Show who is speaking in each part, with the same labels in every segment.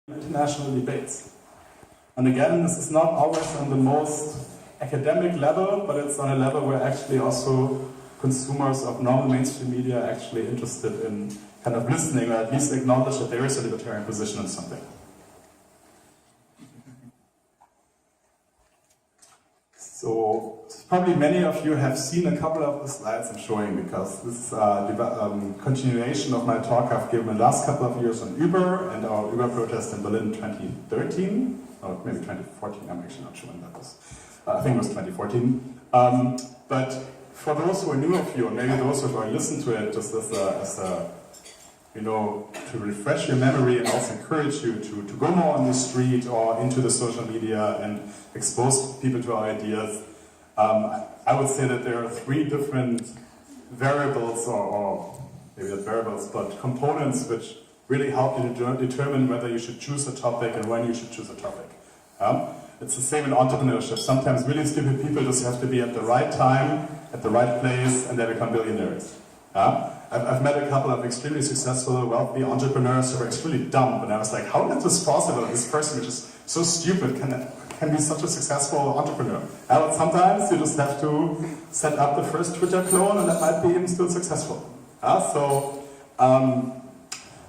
Speaker 1: international debates. And again, this is not always on the most academic level, but it's on a level where actually also consumers of normal mainstream media are actually interested in kind of listening, or at least acknowledge that there is a libertarian position on something. So probably many of you have seen a couple of the slides I'm showing, because this is a continuation of my talk I've given the last couple of years on Uber and our Uber protest in Berlin in 2013, or maybe 2014, I'm actually not sure when that was. I think it was 2014. But for those who are new of you, and maybe those who have already listened to it, just as a to refresh your memory and also encourage you to go more on the street or into the social media and expose people to our ideas, I would say that there are three different variables, or maybe not variables, but components which really help you to determine whether you should choose a topic and when you should choose a topic. It's the same in entrepreneurship. Sometimes really stupid people just have to be at the right time, at the right place, and they become billionaires. I've met a couple of extremely successful, wealthy entrepreneurs who were extremely dumb, and I was like, how is this possible? This person, which is so stupid, can be such a successful entrepreneur. But sometimes you just have to set up the first Twitter clone, and that might be even still successful.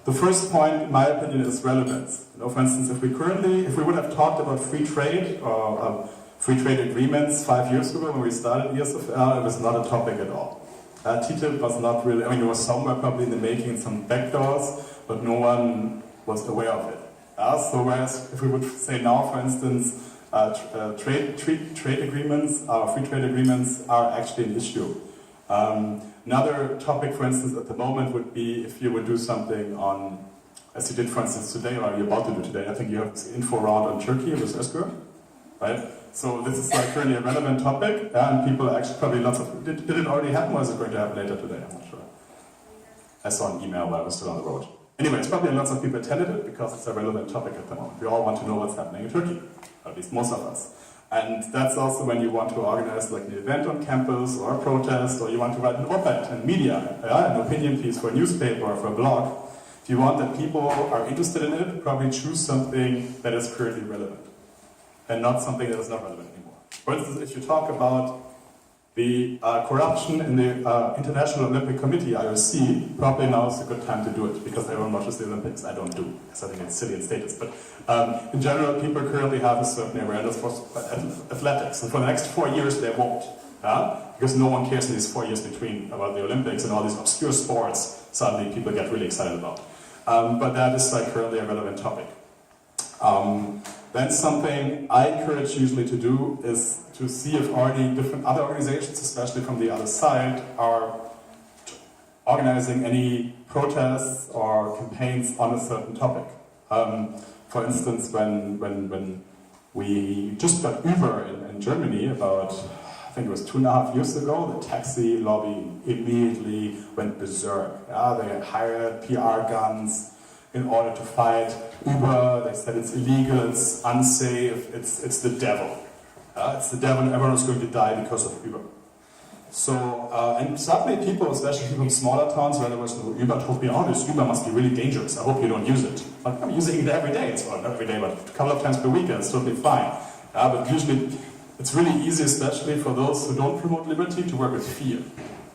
Speaker 1: The first point, in my opinion, is relevance. For instance, if we would have talked about free trade or free trade agreements 5 years ago when we started ESFL, it was not a topic at all. TTIP was not really, it was somewhere probably in the making, some backdoors, but no one was aware of it. So whereas if we would say now, for instance, trade agreements, free trade agreements are actually an issue. Another topic, for instance, at the moment would be if you would do something on, as you did, for instance, today, or you're about to do today. I think you have this info round on Turkey with Özgür, right? So this is currently a relevant topic, and people actually probably lots of, did it already happen, or is it going to happen later today? I'm not sure. I saw an email while I was still on the road. Anyway, it's probably lots of people attended it because it's a relevant topic at the moment. We all want to know what's happening in Turkey, or at least most of us. And that's also when you want to organize like an event on campus, or a protest, or you want to write an op-ed in media, an opinion piece for a newspaper or for a blog. If you want that people are interested in it, probably choose something that is currently relevant, and not something that is not relevant anymore. For instance, if you talk about the corruption in the International Olympic Committee, IOC, probably now is a good time to do it, because everyone watches the Olympics. I don't do, because I think it's silly in status. But in general, people currently have a certain awareness for athletics, and for the next 4 years they won't. Because no one cares in these 4 years between about the Olympics, and all these obscure sports suddenly people get really excited about. But that is currently a relevant topic. Then something I encourage usually to do is to see if already different other organizations, especially from the other side, are organizing any protests or campaigns on a certain topic. For instance, when we just got Uber in Germany about, I think it was 2.5 years ago, the taxi lobby immediately went berserk. They hired PR guns in order to fight Uber. They said it's illegal, it's unsafe, it's the devil. It's the devil, and everyone is going to die because of Uber. So, and suddenly people, especially people in smaller towns where there was no Uber, told me, oh, this Uber must be really dangerous, I hope you don't use it. But I'm using it every day, well, not every day, but a couple of times per week, and it's totally fine. But usually, it's really easy, especially for those who don't promote liberty, to work with fear.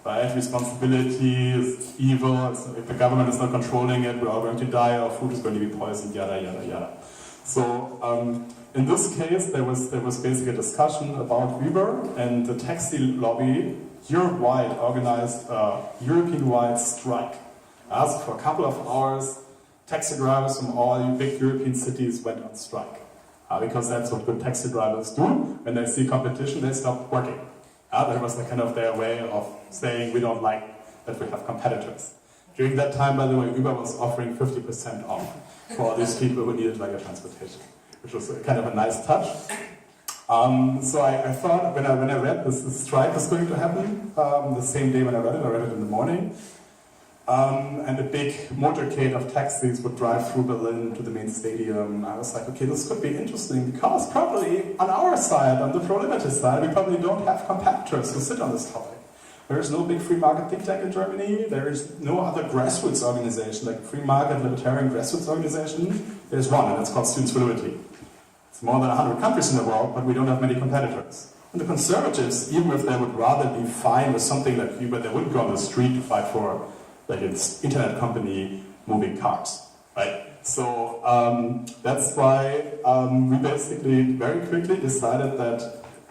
Speaker 1: Right? Responsibility is evil, if the government is not controlling it, we're all going to die, our food is going to be poisoned, yada, yada, yada. So, in this case, there was basically a discussion about Uber, and the taxi lobby, Europe-wide, organized a European-wide strike. So for a couple of hours, taxi drivers from all big European cities went on strike. Because that's what good taxi drivers do. When they see competition, they stop working. That was kind of their way of saying we don't like that we have competitors. During that time, by the way, Uber was offering 50% off for all these people who needed like a transportation, which was kind of a nice touch. So I thought when I read this strike was going to happen, the same day when I read it in the morning, and a big motorcade of taxis would drive through Berlin to the main stadium. I was like, okay, this could be interesting, because probably on our side, on the pro-liberty side, we probably don't have competitors who sit on this topic. There is no big free market think tank in Germany. There is no other grassroots organization, like free market libertarian grassroots organization, There's one, and it's called students' fluidity. It's more than 100 countries in the world, but we don't have many competitors. And the conservatives, even if they would rather be fine with something like Uber, they wouldn't go on the street to fight for like an internet company moving cars, right? So that's why we basically very quickly decided that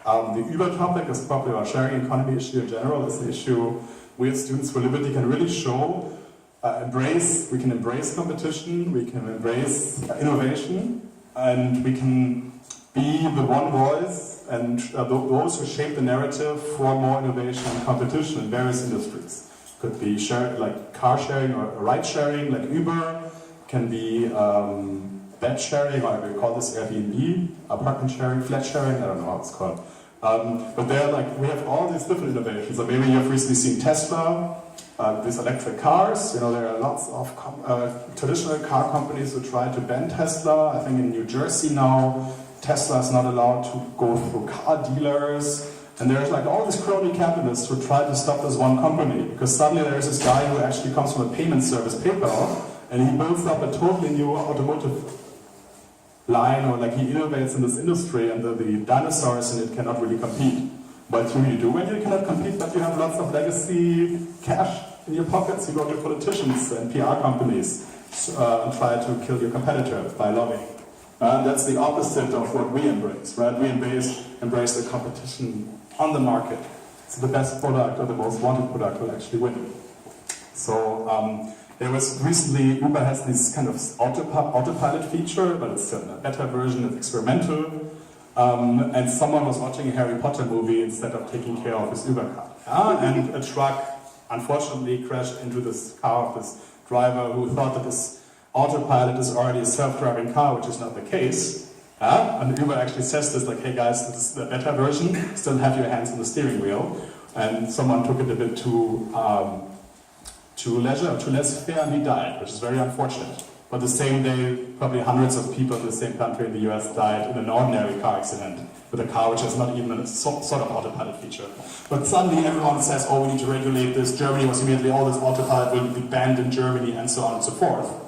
Speaker 1: the Uber topic is probably our sharing economy issue in general. Is an issue we as Students for Liberty can really show, we can embrace competition, we can embrace innovation, and we can be the one voice and those who shape the narrative for more innovation and competition in various industries. Could be like car sharing or ride sharing, like Uber. Can be bed sharing, or we call this Airbnb, apartment sharing, flat sharing. I don't know how it's called. But we have all these different innovations. So maybe you've recently seen Tesla, these electric cars. You know, there are lots of traditional car companies who try to ban Tesla. I think in New Jersey now, Tesla is not allowed to go through car dealers. And there's like all these crony capitalists who try to stop this one company, because suddenly there's this guy who actually comes from a payment service, PayPal, and he builds up a totally new automotive line, or like he innovates in this industry, and the dinosaurs in it cannot really compete. What do you do when you cannot compete, but you have lots of legacy cash in your pockets? You go to politicians and PR companies and try to kill your competitor by lobbying. That's the opposite of what we embrace, right? We embrace the competition on the market. So the best product or the most wanted product will actually win. So there was recently, Uber has this kind of autopilot feature, but it's still a beta version, it's experimental. And someone was watching a Harry Potter movie instead of taking care of his Uber car. And a truck unfortunately crashed into this car of this driver who thought that this autopilot is already a self-driving car, which is not the case. And Uber actually says this, like, hey guys, this is the beta version, still have your hands on the steering wheel. And someone took it a bit too laissez-faire, and he died, which is very unfortunate. But the same day, probably hundreds of people in the same country in the US died in an ordinary car accident with a car which has not even a sort of autopilot feature. But suddenly everyone says, oh, we need to regulate this. Germany was immediately, all this autopilot will be banned in Germany, and so on and so forth.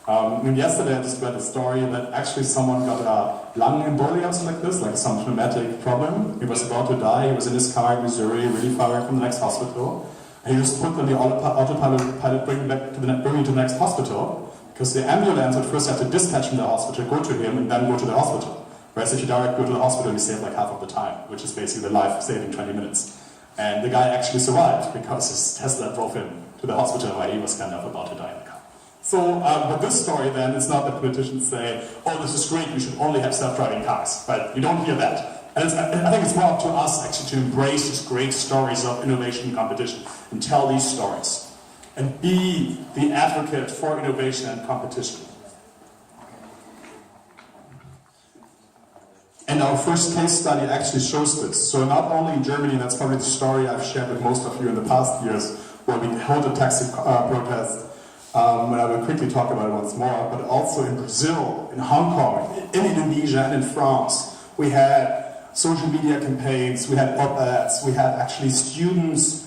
Speaker 1: Yesterday I just read a story that actually someone got a lung embolia or something like this, like some pneumatic problem. He was about to die, he was in his car in Missouri, really far away from the next hospital. And he just put on the autopilot, bring him to the next hospital, because the ambulance at first had to dispatch from the hospital, go to him, and then go to the hospital. Whereas if you direct go to the hospital, you save like half of the time, which is basically the life-saving 20 minutes. And the guy actually survived, because his Tesla drove him to the hospital where he was kind of about to die in the car. So, but this story then is not that politicians say, oh, this is great, we should only have self-driving cars. But you don't hear that. And I think it's more up to us actually to embrace these great stories of innovation and competition and tell these stories and be the advocate for innovation and competition. And our first case study actually shows this. So not only in Germany, that's probably the story I've shared with most of you in the past years, where we held a taxi protest, and I will quickly talk about it once more, but also in Brazil, in Hong Kong, in Indonesia, and in France. We had social media campaigns, we had op-eds, we had actually students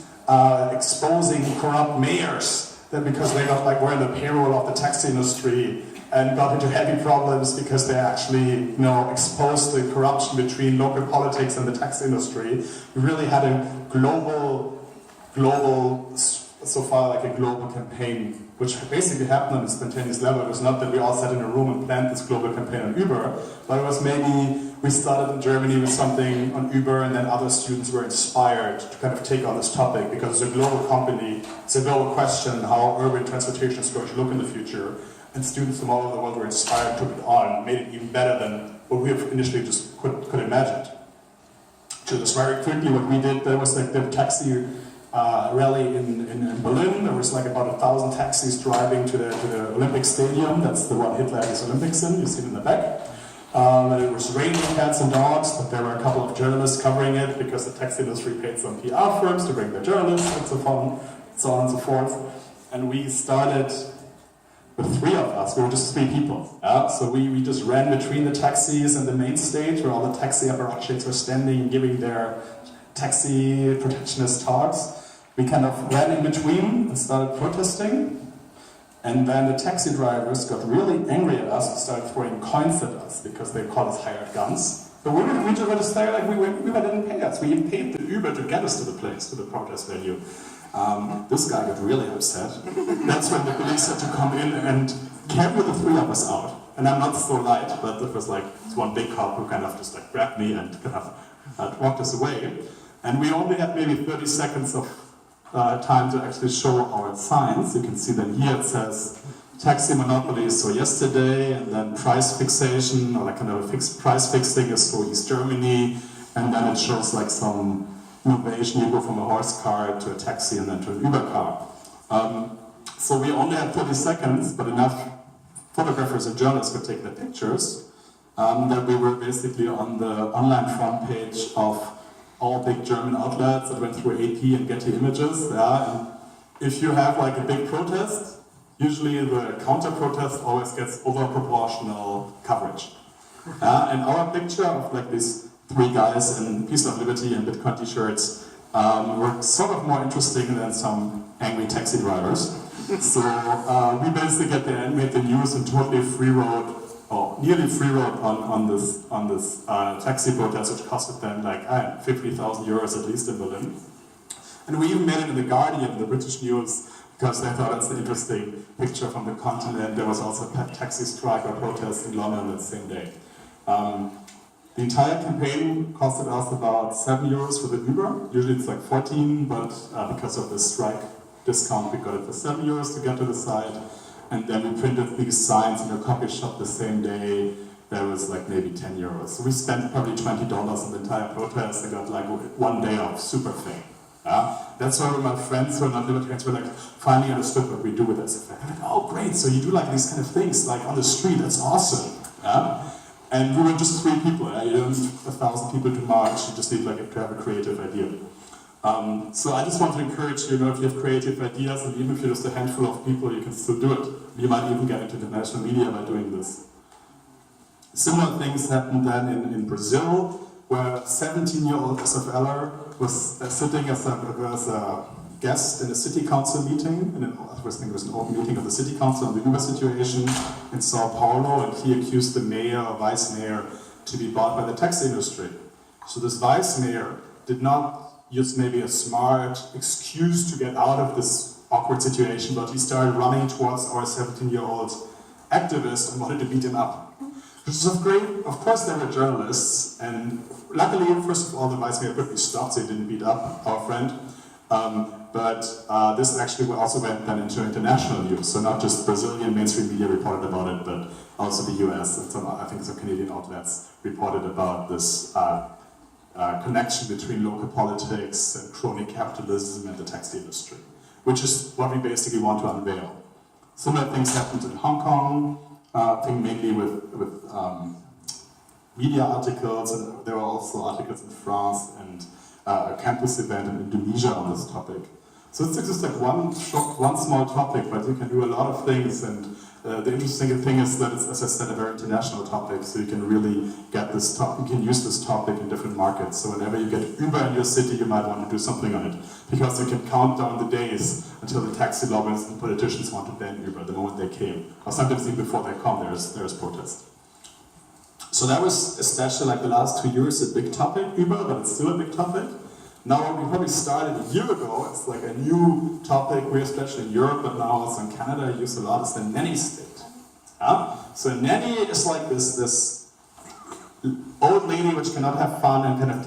Speaker 1: exposing corrupt mayors that because they were in the payroll of the taxi industry and got into heavy problems because they actually exposed the corruption between local politics and the taxi industry. We really had a global, so far like a global campaign, which basically happened on a spontaneous level. It was not that we all sat in a room and planned this global campaign on Uber, but it was maybe we started in Germany with something on Uber, and then other students were inspired to kind of take on this topic because it's a global company, it's a global question how urban transportation is going to look in the future, and students from all over the world were inspired, took it on, made it even better than what we have initially just could imagine. So just very quickly what we did, there was like the taxi rally in Berlin. There was like about 1,000 taxis driving to the Olympic Stadium. That's the one Hitler had his Olympics in, you see it in the back. And it was raining cats and dogs, but there were a couple of journalists covering it because the taxi industry paid some PR firms to bring their journalists and so on and so forth. And we started with 3 of us. We were just 3 people. So we just ran between the taxis and the main stage where all the taxi apparatchiks were standing giving their taxi protectionist talks. We kind of ran in between and started protesting. And then the taxi drivers got really angry at us and started throwing coins at us because they called us hired guns. But we just were to say, like, Uber didn't pay us. We paid the Uber to get us to the place, to the protest venue. This guy got really upset. That's when the police had to come in and carry the three of us out. And I'm not so light, but it was like one big cop who kind of just like grabbed me and kind of walked us away. And we only had maybe 30 seconds of time to actually show our signs. You can see that here it says taxi monopoly, so yesterday, and then price fixation, or like kind of a fixed price fixing is for East Germany, and then it shows like some innovation. You go from a horse car to a taxi and then to an Uber car. So we only had 30 seconds, but enough photographers and journalists could take the pictures, that we were basically on the online front page of all big German outlets that went through AP and Getty Images. Yeah? And if you have like a big protest, usually the counter-protest always gets over-proportional coverage. And our picture of like these three guys in Peace of Liberty and Bitcoin t-shirts were sort of more interesting than some angry taxi drivers. So we basically made the news and totally free rode, or nearly free rode on this taxi protest, which costed them like 50,000 euros at least in Berlin. And we even made it in the Guardian, the British news, because they thought it's an interesting picture from the continent. There was also a taxi strike or protest in London that same day. The entire campaign costed us about 7 euros for the Uber. Usually it's like 14, but because of the strike discount, we got it for 7 euros to get to the site. And then we printed these signs in a copy shop the same day. There was like maybe 10 euros. So we spent probably $20 on the entire protest. I got like 1 day of super fame. That's why my friends who are not libertarians were like, finally understood what we do with this. Like, oh great, so you do like these kind of things like on the street, that's awesome. And we were just 3 people. You don't need 1,000 people to march, you just need like to have a creative idea. So I just want to encourage you, if you have creative ideas, and even if you're just a handful of people, you can still do it. You might even get into international media by doing this. Similar things happened then in Brazil, where 17-year-old SFLer was sitting as a guest in a city council meeting, I think it was an open meeting of the city council on the Uber situation in Sao Paulo, and he accused the mayor or vice mayor to be bought by the taxi industry. So this vice mayor did not use maybe a smart excuse to get out of this awkward situation, but he started running towards our 17-year-old activist and wanted to beat him up. Which is great. Of course, there were journalists, and luckily, first of all, the vice mayor quickly stopped, so he didn't beat up our friend. But this actually also went then into international news, so not just Brazilian mainstream media reported about it, but also the US and I think some Canadian outlets reported about this connection between local politics and crony capitalism and the taxi industry, which is what we basically want to unveil. Similar things happened in Hong Kong, I think mainly with media articles, and there were also articles in France and a campus event in Indonesia on this topic. So it's just like one small topic, but you can do a lot of things, and the interesting thing is that it's, as I said, a very international topic, so you can really get this topic, you can use this topic in different markets. So whenever you get Uber in your city, you might want to do something on it, because you can count down the days until the taxi lobbyists and politicians want to ban Uber the moment they came, or sometimes even before they come, there's protest. So that was especially like the last 2 years a big topic, Uber, but it's still a big topic. Now, we probably started a year ago, it's like a new topic, we especially in Europe, but now also in Canada, use a lot, is the nanny state. So nanny is like this old lady which cannot have fun and kind of